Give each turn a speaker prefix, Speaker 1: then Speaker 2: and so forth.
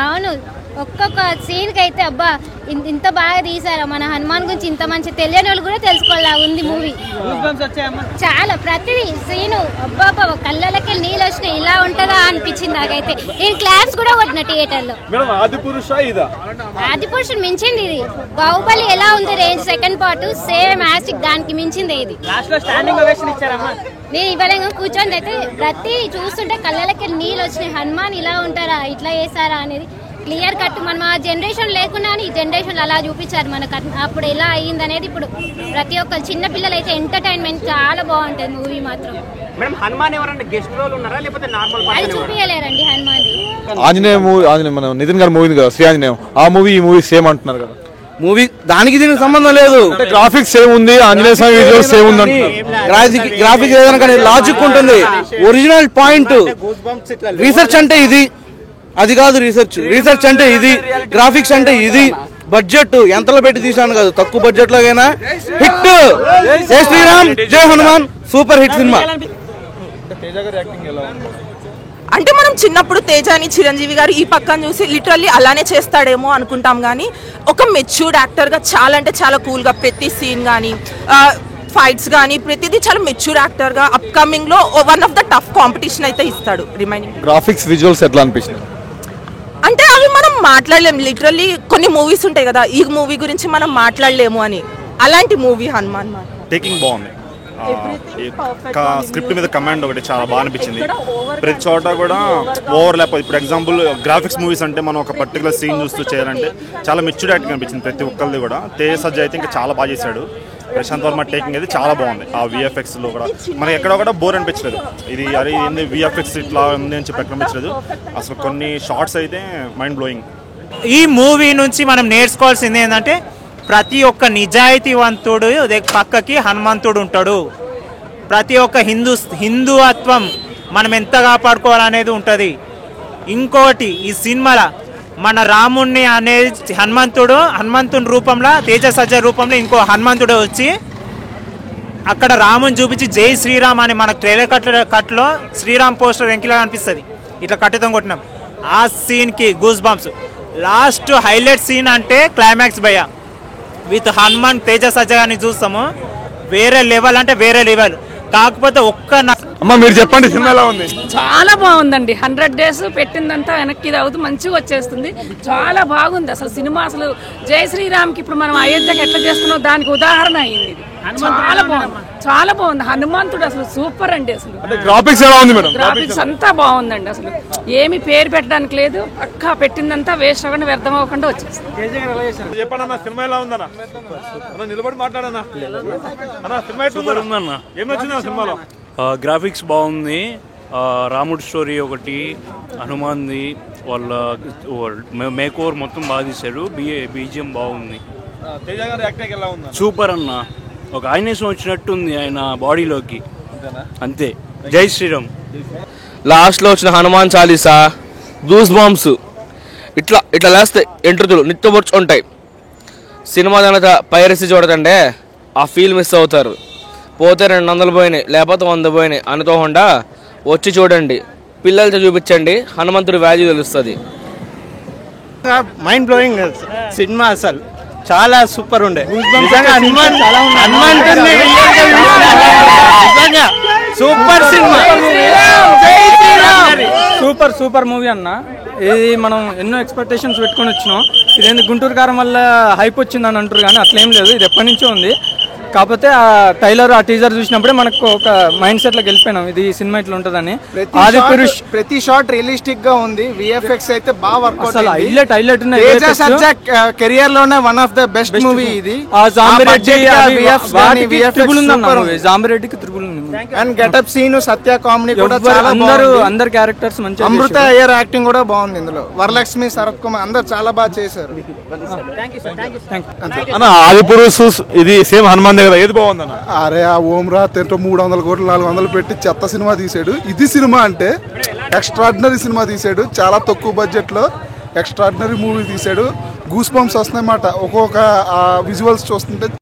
Speaker 1: అవును, ఒక్కొక్క సీన్ కి అయితే అబ్బా ఇంత బాగా తీసారా, మన హనుమాన్ గురించి ఇంత మంచి తెలియని వాళ్ళు కూడా తెలుసుకోవాలా ఉంది మూవీ. చాలా ప్రతిదీ సీను అబ్బా కళ్ళకి నీళ్ళు వచ్చినాయి, ఇలా ఉంటదా అనిపించింది నాకైతే. నేను క్లాస్ కూడా కొట్టిన థియేటర్ లో. ఆదిపురుషుడు మించింది ఇది. బాహుబలి ఎలా ఉంది రేంజ్ సెకండ్ పార్ట్ సేమ్ యాస్టిక్ దానికి మించింది ఇది. నేను ఇవ్వలేక కూర్చొని అయితే ప్రతి చూస్తుంటే కళ్ళకి నీళ్ళు వచ్చినాయి. హనుమాన్ ఇలా ఉంటారా, ఇట్లా చేస్తారా అనేది క్లియర్ కట్. మనం ఆ జనరేషన్ లేకుండా ఈ జనరేషన్ అలా చూపించారు మనకు. అప్పుడు ఎలా అయ్యింది అనేది ఇప్పుడు ప్రతి ఒక్క చిన్న పిల్లలు అయితే ఎంటర్టైన్మెంట్ చాలా బాగుంటది మూవీ మాత్రం. అది చూపించలేరండి హనుమాన్.
Speaker 2: ఆంజనేయ మూవీ, మన నితిన్ గారి మూవీ కదా శ్రీ ఆంజనేయం, ఆ మూవీ ఈ మూవీ సేమ్ అంటున్నారు కదా.
Speaker 3: మూవీ దానికి దీనికి సంబంధం లేదు.
Speaker 2: గ్రాఫిక్స్ సేమ్ ఉంది, ఆంజనేయ స్వామి విజువల్స్ సేమ్ ఉంది అంటున్నారు.
Speaker 3: గ్రాఫిక్స్ ఏదైనా కానీ లాజిక్ ఉంటుంది. ఒరిజినల్ పాయింట్ రీసెర్చ్ అంటే ఇది, అది కాదు రీసెర్చ్. రీసెర్చ్ అంటే ఇది, గ్రాఫిక్స్ అంటే ఇది. బడ్జెట్ ఎంతలో పెట్టి తీసాను కాదు, తక్కువ బడ్జెట్ లోగైనా హిట్. జై శ్రీరామ్ జై హనుమాన్ సూపర్ హిట్ సినిమా.
Speaker 4: అంటే మనం చిన్నప్పుడు తేజాని చిరంజీవి గారు ఈ పక్కన చూసి లిటరల్లీ అలానే చేస్తాడేమో అనుకుంటాం, కానీ ఒక మెచ్యూర్డ్ యాక్టర్ గా చాలా అంటే చాలా కూల్ గా ప్రతి సీన్ కానీ ఫైట్స్ కానీ ప్రతిదీ చాలా మెచ్యూర్ యాక్టర్ గా అప్ కమింగ్ లో one of the tough competition అయితే ఇస్తాడు. రిమైనింగ్
Speaker 2: గ్రాఫిక్స్ విజువల్స్ ఎట్లా అనిపించింది
Speaker 4: అంటే అవి మనం మాట్లాడలేము. లిటరల్లీ కొన్ని మూవీస్ ఉంటాయి కదా, ఈ మూవీ గురించి మనం మాట్లాడలేము అని, అలాంటి మూవీ హనుమాన్.
Speaker 5: టేకింగ్ బాగుంది, స్క్రిప్ట్ మీద కమాండ్ ఒకటి చాలా బాగా అనిపించింది. ప్రతి చోట కూడా ఓవర్లాప్. ఇప్పుడు ఎగ్జాంపుల్ గ్రాఫిక్స్ మూవీస్ అంటే మనం ఒక పర్టికులర్ సీన్ చూస్తూ చేయాలంటే చాలా మెచ్యూర్ యాక్టింగ్ అనిపించింది ప్రతి ఒక్కరిది కూడా. తేజ సజ్జ అయితే ఇంకా చాలా బాగా చేశాడు. ప్రశాంత్ వర్మ టేకింగ్ అయితే చాలా బాగుంది. ఆ విఎఫ్ఎక్స్ లో కూడా మనకి ఎక్కడ కూడా బోర్ అనిపించలేదు. ఇది అరే ఏంది విఎఫ్ఎక్స్ ఇట్లా ఉంది అని చెప్పి ఎక్కడ అనిపించలేదు. అసలు కొన్ని షార్ట్స్ అయితే మైండ్ బ్లోయింగ్.
Speaker 6: ఈ మూవీ నుంచి మనం నేర్చుకోవాల్సింది ఏంటంటే ప్రతి ఒక్క నిజాయితీవంతుడు పక్కకి హనుమంతుడు ఉంటాడు. ప్రతి ఒక్క హిందుత్వం మనం ఎంత కాపాడుకోవాలనేది ఉంటుంది. ఇంకోటి ఈ సినిమాలో మన రాముణ్ణి అనేది హనుమంతుని రూపంలో తేజ సజ్జ రూపంలో ఇంకో హనుమంతుడు వచ్చి అక్కడ రాముని చూపించి జై శ్రీరామ్ అని మనకు ట్రైలర్ కట్లో శ్రీరామ్ పోస్టర్ వెంకిలా అనిపిస్తుంది. ఇట్లా కట్టుతో కొట్టినాం. ఆ సీన్కి goose bumps. Last highlight scene అంటే క్లైమాక్స్ భయ్య విత్ హనుమాన్ తేజ సజ్జ గారిని చూస్తాము. వేరే లెవెల్ అంటే వేరే లెవెల్. కాకపోతే
Speaker 2: మీరు చెప్పండి సినిమా ఎలా ఉంది?
Speaker 7: చాలా బాగుందండి. 100 days పెట్టిందంతా వెనక్కి అవుతూ మంచిగా వచ్చేస్తుంది. చాలా బాగుంది అసలు సినిమా. అసలు జై శ్రీరామ్ కి ఇప్పుడు మనం అయోధ్యకి ఎట్లా చేస్తున్నాం దానికి ఉదాహరణ అయింది. చాలా బాగుంది, చాలా బాగుంది. హనుమంతుడు అసలు సూపర్ అండి. అసలు
Speaker 2: గ్రాఫిక్స్ ఎలా ఉంది మేడం?
Speaker 7: గ్రాఫిక్స్ అంతా బాగుందండి. అసలు ఏమి పేరు పెట్టడానికి లేదు. పక్కా పెట్టిందంతా వేస్ట్ అవ్వకుండా వ్యర్థం అవ్వకుండా వచ్చేస్తుంది.
Speaker 2: చెప్పండి సినిమా ఎలా ఉందన్న? నిలబడి మాట్లాడన్నా. ఏం నచ్చింది సినిమాలో?
Speaker 8: గ్రాఫిక్స్ బాగుంది. రాముడి స్టోరీ ఒకటి, హనుమాన్ది వాళ్ళ మేక్ ఓవర్ మొత్తం బాగా తీశారు. బీజిఎం బాగుంది. సూపర్ అన్న. ఒక ఆంజనేయం వచ్చినట్టుంది ఆయన బాడీలోకి, అంతే. జై శ్రీరామ్.
Speaker 3: లాస్ట్ లో వచ్చిన హనుమాన్ చాలీసా గూస్ బాంబ్స్ ఇట్లా ఇట్లా లేస్తే ఎంట్రుతులు నిత్యబొచ్చు ఉంటాయి. సినిమా దాని పైరసీ చూడదంటే ఆ ఫీల్ మిస్ అవుతారు. పోతే 200 పోయినాయి, లేకపోతే 100 పోయినాయి అనుకోకుండా వచ్చి చూడండి, పిల్లలతో చూపించండి, హనుమంతుడి వాల్యూ తెలుస్తుంది.
Speaker 6: Mind blowing cinema. అసలు చాలా సూపర్ ఉండే. సూపర్ సినిమా,
Speaker 9: సూపర్ మూవీ అన్న. ఇది మనం ఎన్నో ఎక్స్పెక్టేషన్స్ పెట్టుకొని వచ్చినాం. ఇదేంటి గుంటూరు కారం వల్ల హైప్ వచ్చిందని అంటారు, కానీ అట్లేం లేదు. ఇది ఎప్పటి నుంచో ఉంది. కాకపోతే ఆ టైలర్ ఆ టీజర్ చూసినప్పుడే మనకు ఒక మైండ్ సెట్ లోకి వెళ్ళిపోయినాం, ఇది సినిమా ఇట్లా ఉంటదని.
Speaker 10: ప్రతి షాట్ రియలిస్టిక్ గా ఉంది. విఎఫ్ఎక్స్ అయితే బాగా వర్క్
Speaker 9: అసలు హైలైట్
Speaker 10: కెరియర్ లోనే one of the best movie ఇది.
Speaker 9: జాంబిరెడ్డికి త్రిబుల్ ఉంది.
Speaker 10: And getup scene, Satya comedy కూడా
Speaker 9: అందరు క్యారెక్టర్స్ మంచి.
Speaker 10: అమృత అయ్యర్ యాక్టింగ్ కూడా బాగుంది ఇందులో. వరలక్ష్మి, శరత్ కుమార్ అందరు చాలా బాగా చేశారు.
Speaker 2: ఆదిపురుషు ఇది సేమ్ హనుమాన్ దగ్గర ఏది బాగుందన్న?
Speaker 10: అరే ఆ ఓమ్రా 300 కోట్లు 400 పెట్టి చెత్త సినిమా తీసాడు. ఇది సినిమా అంటే ఎక్స్ట్రాడినరీ సినిమా తీసాడు. చాలా తక్కువ బడ్జెట్ లో ఎక్స్ట్రాడినరీ మూవీ తీసాడు. గూస్ బంప్స్ వస్తున్నాయన్నమాట ఒక్కొక్క విజువల్స్ చూస్తుంటే.